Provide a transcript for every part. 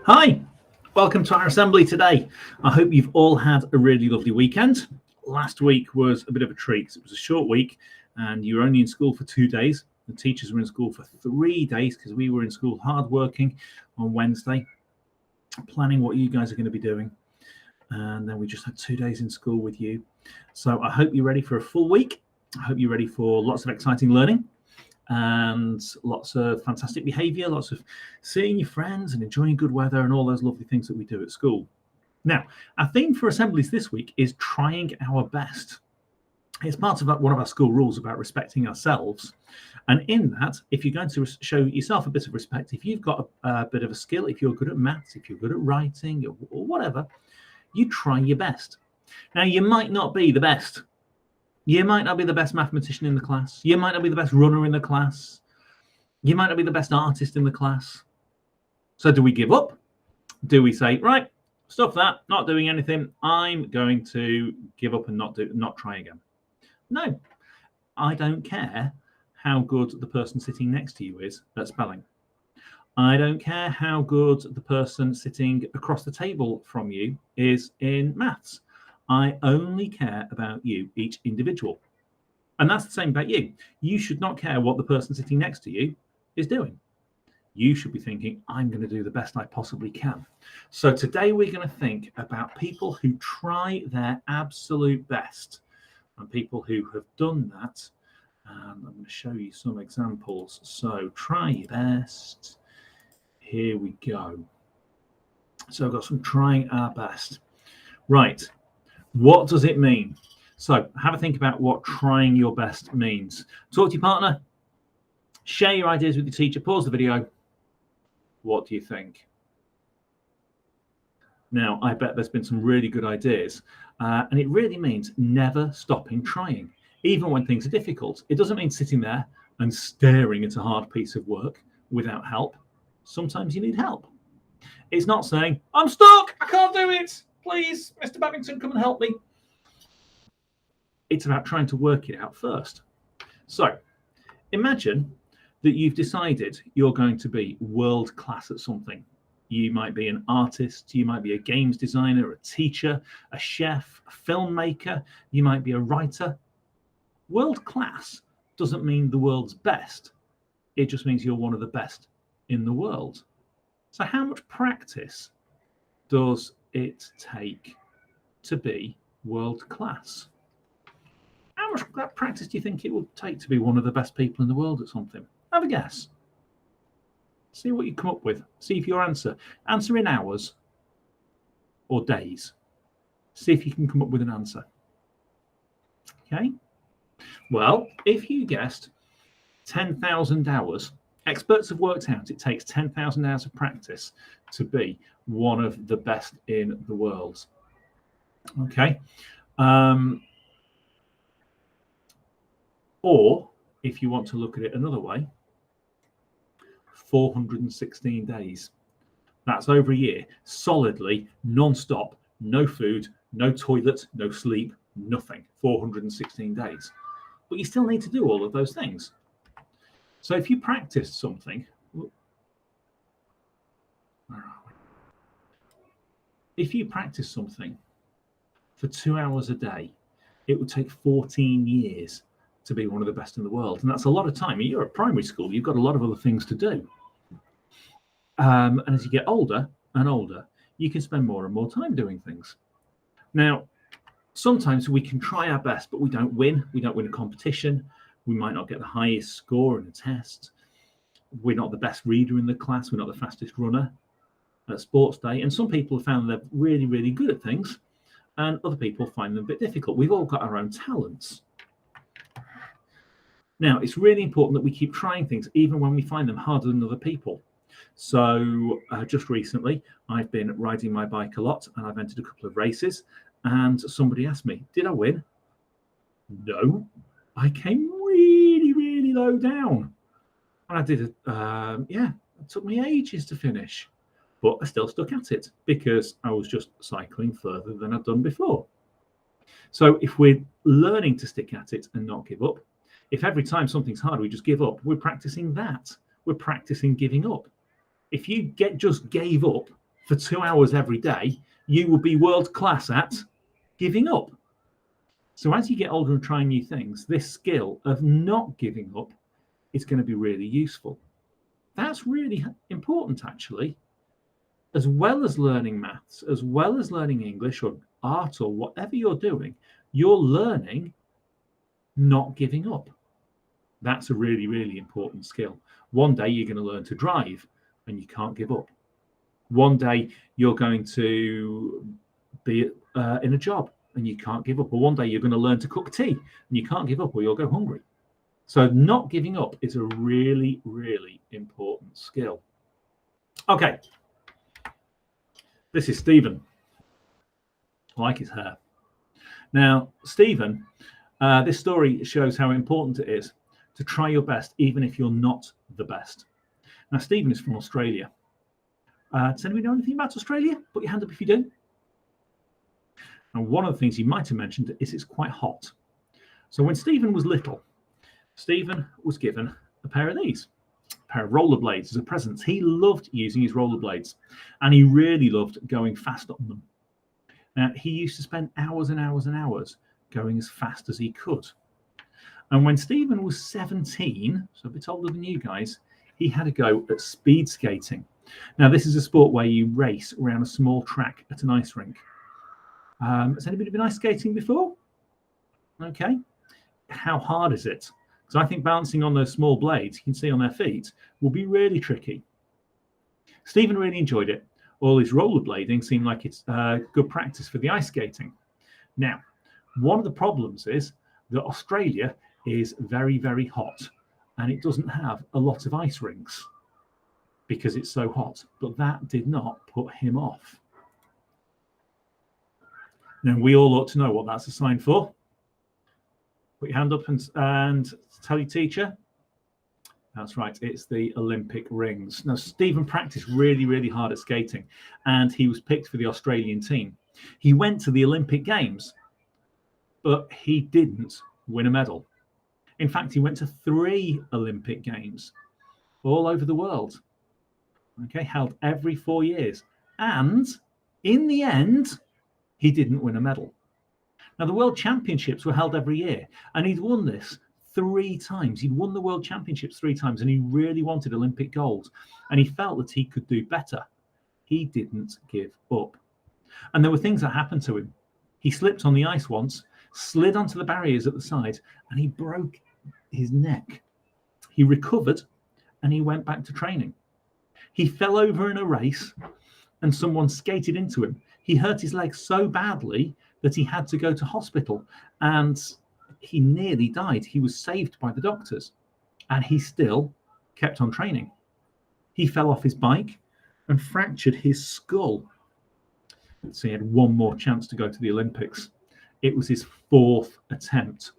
Hi, welcome to our assembly today. I hope you've all had a really lovely weekend. Last week was a bit of a treat. It was a short week and you were only in school for 2 days. The teachers were in school for 3 days because we were in school hard working on Wednesday, planning what you guys are going to be doing. And then we just had 2 days in school with you. So I hope you're ready for a full week. I hope you're ready for lots of exciting learning and lots of fantastic behavior, lots of seeing your friends and enjoying good weather and all those lovely things that we do at school. Now, our theme for assemblies this week is trying our best. It's part of one of our school rules about respecting ourselves. And in that, if you're going to show yourself a bit of respect, if you've got a bit of a skill, if you're good at maths, if you're good at writing or whatever, you try your best. Now, you might not be the best. You might not be the best mathematician in the class. You might not be the best runner in the class. You might not be the best artist in the class. So do we give up? Do we say, right, stuff that, not doing anything. I'm going to give up and not try again. No, I don't care how good the person sitting next to you is at spelling. I don't care how good the person sitting across the table from you is in maths. I only care about you, each individual. And that's the same about you. You should not care what the person sitting next to you is doing. You should be thinking, I'm going to do the best I possibly can. So today we're going to think about people who try their absolute best and people who have done that. I'm going to show you some examples. So try your best. Here we go. So I've got some trying our best. Right. What does it mean? So have a think about what trying your best means. Talk to your partner. Share your ideas with your teacher. Pause the video. What do you think? Now, I bet there's been some really good ideas. And it really means never stopping trying, even when things are difficult. It doesn't mean sitting there and staring at a hard piece of work without help. Sometimes you need help. It's not saying, I'm stuck, I can't do it. Please, Mr. Babington, come and help me. It's about trying to work it out first. So imagine that you've decided you're going to be world class at something. You might be an artist, you might be a games designer, a teacher, a chef, a filmmaker, you might be a writer. World class doesn't mean the world's best. It just means you're one of the best in the world. So how much practice does it take to be world class? How much practice do you think it will take to be one of the best people in the world at something? Have a guess. See what you come up with. See if your answer in hours or days. See if you can come up with an answer. Okay. Well, if you guessed 10,000 hours, experts have worked out it takes 10,000 hours of practice to be one of the best in the world. Okay. Or if you want to look at it another way, 416 days. That's over a year, solidly, non-stop, no food, no toilet, no sleep, nothing. 416 days. But you still need to do all of those things. So if you practiced something, if you practice something for 2 hours a day, it would take 14 years to be one of the best in the world. And that's a lot of time. You're at primary school, you've got a lot of other things to do. And as you get older and older, you can spend more and more time doing things. Now, sometimes we can try our best, but we don't win. We don't win a competition. We might not get the highest score in a test. We're not the best reader in the class. We're not the fastest runner at sports day. And some people have found they're really, really good at things, and other people find them a bit difficult. We've all got our own talents. Now, it's really important that we keep trying things, even when we find them harder than other people. So just recently, I've been riding my bike a lot, and I've entered a couple of races, and somebody asked me, did I win? No, I came really, really low down. And I did, it took me ages to finish, but I still stuck at it because I was just cycling further than I'd done before. So if we're learning to stick at it and not give up, if every time something's hard, we just give up, we're practicing that. We're practicing giving up. If you just gave up for 2 hours every day, you will be world class at giving up. So as you get older and try new things, this skill of not giving up is going to be really useful. That's really important, actually. As well as learning maths, as well as learning English or art or whatever you're doing, you're learning not giving up. That's a really, really important skill. One day you're going to learn to drive and you can't give up. One day you're going to be in a job and you can't give up. Or one day you're going to learn to cook tea and you can't give up or you'll go hungry. So not giving up is a really, really important skill. Okay. This is Stephen. I like his hair. Now, Stephen, this story shows how important it is to try your best, even if you're not the best. Now, Stephen is from Australia. Does anybody know anything about Australia? Put your hand up if you do. And one of the things you might have mentioned is it's quite hot. So when Stephen was little, Stephen was given a pair of these, a pair of rollerblades as a present. He loved using his rollerblades and he really loved going fast on them. Now, he used to spend hours and hours and hours going as fast as he could. And when Stephen was 17, so a bit older than you guys, he had a go at speed skating. Now, this is a sport where you race around a small track at an ice rink. Has anybody been ice skating before? Okay. How hard is it? Because I think balancing on those small blades, you can see on their feet, will be really tricky. Stephen really enjoyed it. All his rollerblading seemed like it's good practice for the ice skating. Now, one of the problems is that Australia is very, very hot and it doesn't have a lot of ice rinks because it's so hot. But that did not put him off. Now, we all ought to know what that's a sign for. Put your hand up and tell your teacher. That's right, it's the Olympic rings. Now, Stephen practiced really, really hard at skating, and he was picked for the Australian team. He went to the Olympic Games, but he didn't win a medal. In fact, he went to 3 Olympic Games all over the world, okay, held every 4 years. And in the end, he didn't win a medal. Now, the World Championships were held every year, and he'd won this 3 times. He'd won the World Championships 3 times, and he really wanted Olympic gold, and he felt that he could do better. He didn't give up. And there were things that happened to him. He slipped on the ice once, slid onto the barriers at the side, and he broke his neck. He recovered, and he went back to training. He fell over in a race, and someone skated into him. He hurt his leg so badly that he had to go to hospital, and he nearly died. He was saved by the doctors, and he still kept on training. He fell off his bike and fractured his skull. So he had one more chance to go to the Olympics. It was his 4th attempt.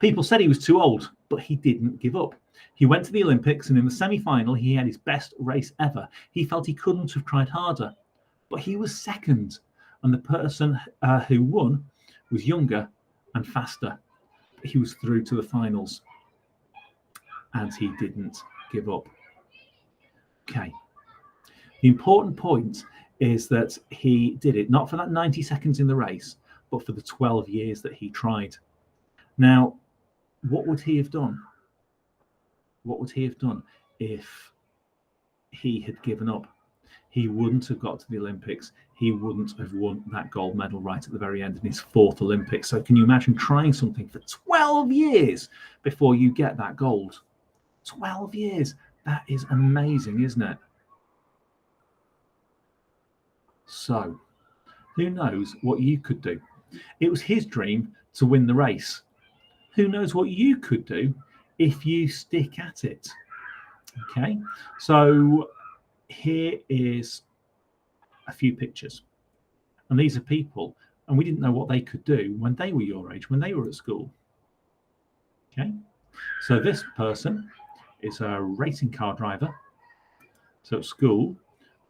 People said he was too old, but he didn't give up. He went to the Olympics, and in the semi-final, he had his best race ever. He felt he couldn't have tried harder, but he was second, and the person who won was younger and faster. He was through to the finals, and he didn't give up. Okay. The important point is that he did it not for that 90 seconds in the race, but for the 12 years that he tried. Now, what would he have done? What would he have done if he had given up? He wouldn't have got to the Olympics. He wouldn't have won that gold medal right at the very end in his 4th Olympics. So can you imagine trying something for 12 years before you get that gold? 12 years. That is amazing, isn't it? So who knows what you could do? It was his dream to win the race. Who knows what you could do if you stick at it? Okay, so here is a few pictures. And these are people, and we didn't know what they could do when they were your age, when they were at school. Okay, so this person is a racing car driver. So at school,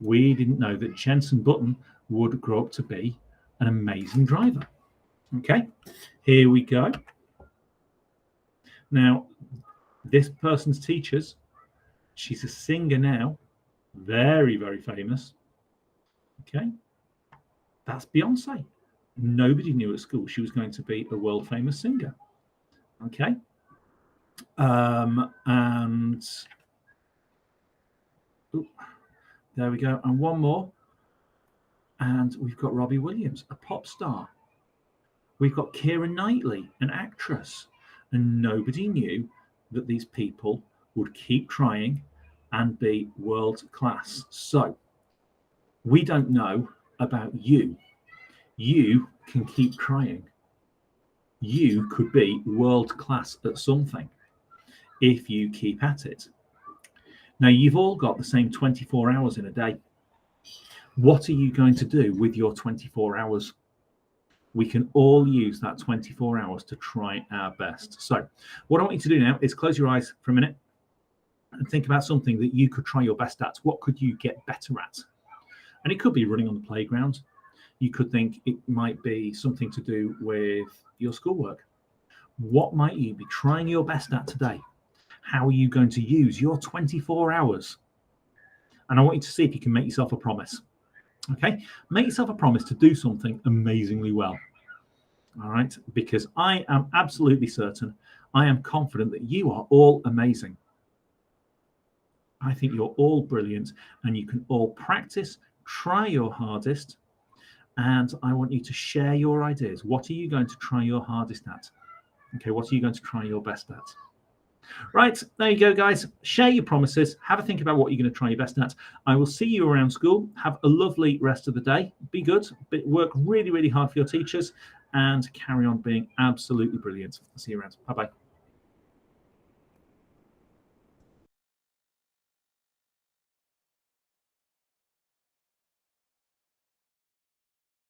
we didn't know that Jenson Button would grow up to be an amazing driver. Okay, here we go. Now, this person's teachers, she's a singer now, very, very famous. Okay. That's Beyonce. Nobody knew at school she was going to be a world famous singer. Okay. And there we go. And one more. And we've got Robbie Williams, a pop star. We've got Keira Knightley, an actress. And nobody knew that these people would keep trying and be world class. So we don't know about you. You can keep trying. You could be world class at something if you keep at it. Now, you've all got the same 24 hours in a day. What are you going to do with your 24 hours? We can all use that 24 hours to try our best. So what I want you to do now is close your eyes for a minute and think about something that you could try your best at. What could you get better at? And it could be running on the playground. You could think it might be something to do with your schoolwork. What might you be trying your best at today? How are you going to use your 24 hours? And I want you to see if you can make yourself a promise. Okay, make yourself a promise to do something amazingly well. All right, because I am absolutely certain, I am confident that you are all amazing. I think you're all brilliant and you can all practice, try your hardest, and I want you to share your ideas. What are you going to try your hardest at? Okay, what are you going to try your best at? Right, there you go, guys. Share your promises. Have a think about what you're going to try your best at. I will see you around school. Have a lovely rest of the day. Be good. Work really, really hard for your teachers and carry on being absolutely brilliant. I'll see you around. Bye-bye.